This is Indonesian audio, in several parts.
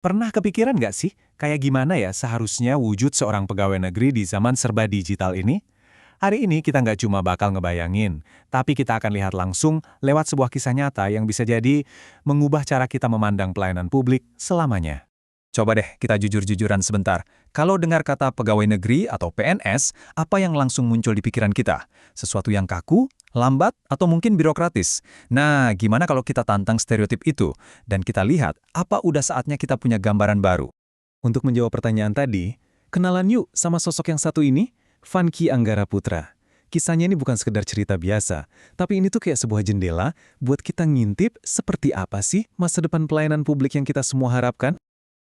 Pernah kepikiran nggak sih, kayak gimana ya seharusnya wujud seorang pegawai negeri di zaman serba digital ini? Hari ini kita nggak cuma bakal ngebayangin, tapi kita akan lihat langsung lewat sebuah kisah nyata yang bisa jadi mengubah cara kita memandang pelayanan publik selamanya. Coba deh kita jujur-jujuran sebentar. Kalau dengar kata pegawai negeri atau PNS, apa yang langsung muncul di pikiran kita? Sesuatu yang kaku, lambat, atau mungkin birokratis? Nah, gimana kalau kita tantang stereotip itu? Dan kita lihat, apa udah saatnya kita punya gambaran baru? Untuk menjawab pertanyaan tadi, kenalan yuk sama sosok yang satu ini, Funky Anggara Putra. Kisahnya ini bukan sekedar cerita biasa, tapi ini tuh kayak sebuah jendela buat kita ngintip seperti apa sih masa depan pelayanan publik yang kita semua harapkan.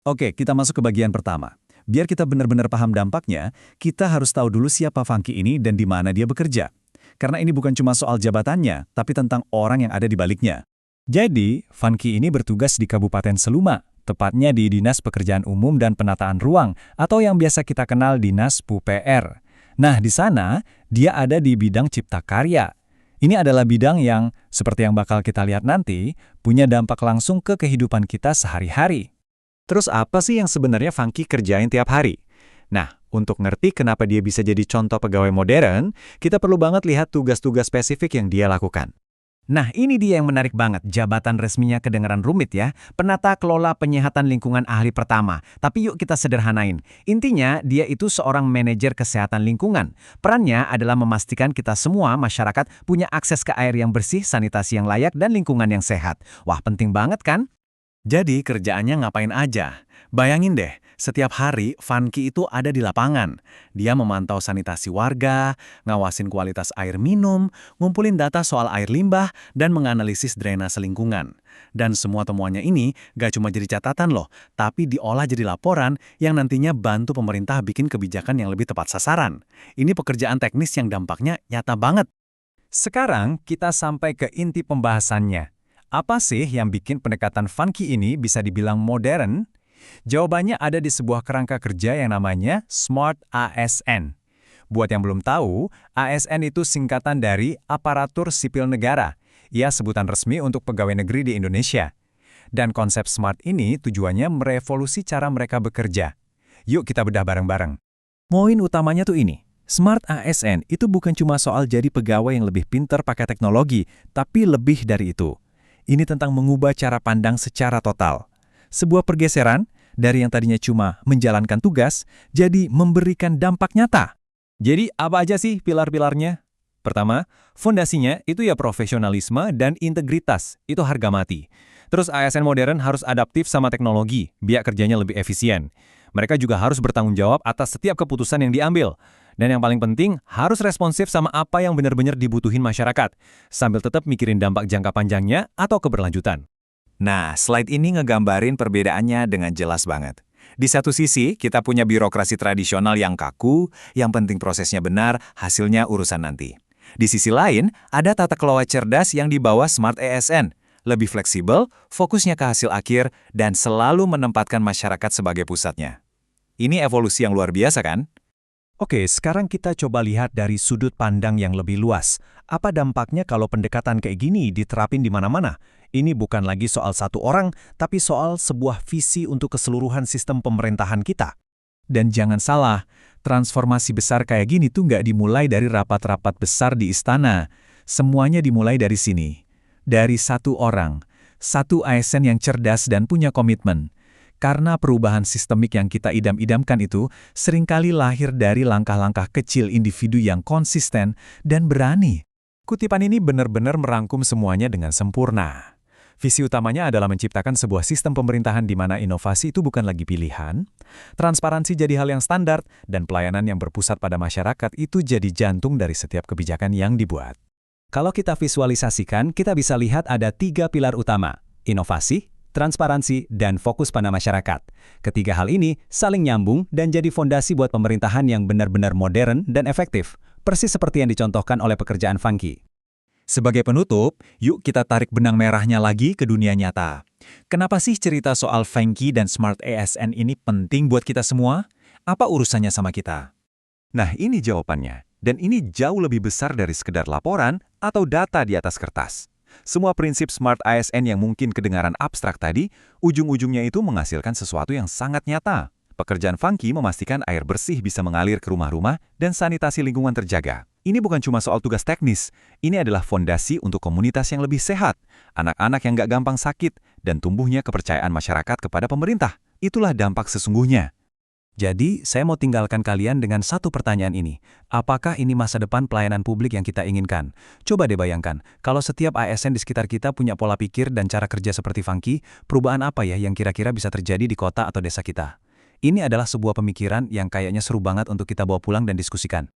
Oke, kita masuk ke bagian pertama. Biar kita benar-benar paham dampaknya, kita harus tahu dulu siapa Funky ini dan di mana dia bekerja. Karena ini bukan cuma soal jabatannya, tapi tentang orang yang ada di baliknya. Jadi, Funky ini bertugas di Kabupaten Seluma, tepatnya di Dinas Pekerjaan Umum dan Penataan Ruang, atau yang biasa kita kenal Dinas PUPR. Nah, di sana, dia ada di bidang cipta karya. Ini adalah bidang yang, seperti yang bakal kita lihat nanti, punya dampak langsung ke kehidupan kita sehari-hari. Terus apa sih yang sebenarnya Funky kerjain tiap hari? Nah, untuk ngerti kenapa dia bisa jadi contoh pegawai modern, kita perlu banget lihat tugas-tugas spesifik yang dia lakukan. Nah, ini dia yang menarik banget. Jabatan resminya kedengaran rumit ya. Penata Kelola Penyihatan Lingkungan Ahli Pertama. Tapi yuk kita sederhanain. Intinya, dia itu seorang manajer kesehatan lingkungan. Perannya adalah memastikan kita semua masyarakat punya akses ke air yang bersih, sanitasi yang layak, dan lingkungan yang sehat. Wah, penting banget kan? Jadi kerjaannya ngapain aja? Bayangin deh, setiap hari Funky itu ada di lapangan. Dia memantau sanitasi warga, ngawasin kualitas air minum, ngumpulin data soal air limbah, dan menganalisis drainase lingkungan. Dan semua temuannya ini gak cuma jadi catatan loh, tapi diolah jadi laporan yang nantinya bantu pemerintah bikin kebijakan yang lebih tepat sasaran. Ini pekerjaan teknis yang dampaknya nyata banget. Sekarang kita sampai ke inti pembahasannya. Apa sih yang bikin pendekatan Funky ini bisa dibilang modern? Jawabannya ada di sebuah kerangka kerja yang namanya Smart ASN. Buat yang belum tahu, ASN itu singkatan dari Aparatur Sipil Negara. Ia sebutan resmi untuk pegawai negeri di Indonesia. Dan konsep Smart ini tujuannya merevolusi cara mereka bekerja. Yuk kita bedah bareng-bareng. Poin utamanya tuh ini. Smart ASN itu bukan cuma soal jadi pegawai yang lebih pintar pakai teknologi, tapi lebih dari itu. Ini tentang mengubah cara pandang secara total. Sebuah pergeseran dari yang tadinya cuma menjalankan tugas, jadi memberikan dampak nyata. Jadi apa aja sih pilar-pilarnya? Pertama, fondasinya itu ya profesionalisme dan integritas, itu harga mati. Terus ASN modern harus adaptif sama teknologi, biar kerjanya lebih efisien. Mereka juga harus bertanggung jawab atas setiap keputusan yang diambil. Dan yang paling penting, harus responsif sama apa yang benar-benar dibutuhin masyarakat, sambil tetap mikirin dampak jangka panjangnya atau keberlanjutan. Nah, slide ini ngegambarin perbedaannya dengan jelas banget. Di satu sisi, kita punya birokrasi tradisional yang kaku, yang penting prosesnya benar, hasilnya urusan nanti. Di sisi lain, ada tata kelola cerdas yang dibawa Smart ASN, lebih fleksibel, fokusnya ke hasil akhir, dan selalu menempatkan masyarakat sebagai pusatnya. Ini evolusi yang luar biasa kan? Oke, sekarang kita coba lihat dari sudut pandang yang lebih luas. Apa dampaknya kalau pendekatan kayak gini diterapin di mana-mana? Ini bukan lagi soal satu orang, tapi soal sebuah visi untuk keseluruhan sistem pemerintahan kita. Dan jangan salah, transformasi besar kayak gini tuh nggak dimulai dari rapat-rapat besar di istana. Semuanya dimulai dari sini. Dari satu orang, satu ASN yang cerdas dan punya komitmen. Karena perubahan sistemik yang kita idam-idamkan itu seringkali lahir dari langkah-langkah kecil individu yang konsisten dan berani. Kutipan ini benar-benar merangkum semuanya dengan sempurna. Visi utamanya adalah menciptakan sebuah sistem pemerintahan di mana inovasi itu bukan lagi pilihan, transparansi jadi hal yang standar, dan pelayanan yang berpusat pada masyarakat itu jadi jantung dari setiap kebijakan yang dibuat. Kalau kita visualisasikan, kita bisa lihat ada 3 pilar utama: inovasi, transparansi, dan fokus pada masyarakat. Ketiga hal ini saling nyambung dan jadi fondasi buat pemerintahan yang benar-benar modern dan efektif, persis seperti yang dicontohkan oleh pekerjaan Funky. Sebagai penutup, yuk kita tarik benang merahnya lagi ke dunia nyata. Kenapa sih cerita soal Funky dan Smart ASN ini penting buat kita semua? Apa urusannya sama kita? Nah, ini jawabannya. Dan ini jauh lebih besar dari sekedar laporan atau data di atas kertas. Semua prinsip Smart ASN yang mungkin kedengaran abstrak tadi, ujung-ujungnya itu menghasilkan sesuatu yang sangat nyata. Pekerjaan Funky memastikan air bersih bisa mengalir ke rumah-rumah dan sanitasi lingkungan terjaga. Ini bukan cuma soal tugas teknis, ini adalah fondasi untuk komunitas yang lebih sehat, anak-anak yang nggak gampang sakit, dan tumbuhnya kepercayaan masyarakat kepada pemerintah. Itulah dampak sesungguhnya. Jadi, saya mau tinggalkan kalian dengan satu pertanyaan ini. Apakah ini masa depan pelayanan publik yang kita inginkan? Coba deh bayangkan, kalau setiap ASN di sekitar kita punya pola pikir dan cara kerja seperti Funky, perubahan apa ya yang kira-kira bisa terjadi di kota atau desa kita? Ini adalah sebuah pemikiran yang kayaknya seru banget untuk kita bawa pulang dan diskusikan.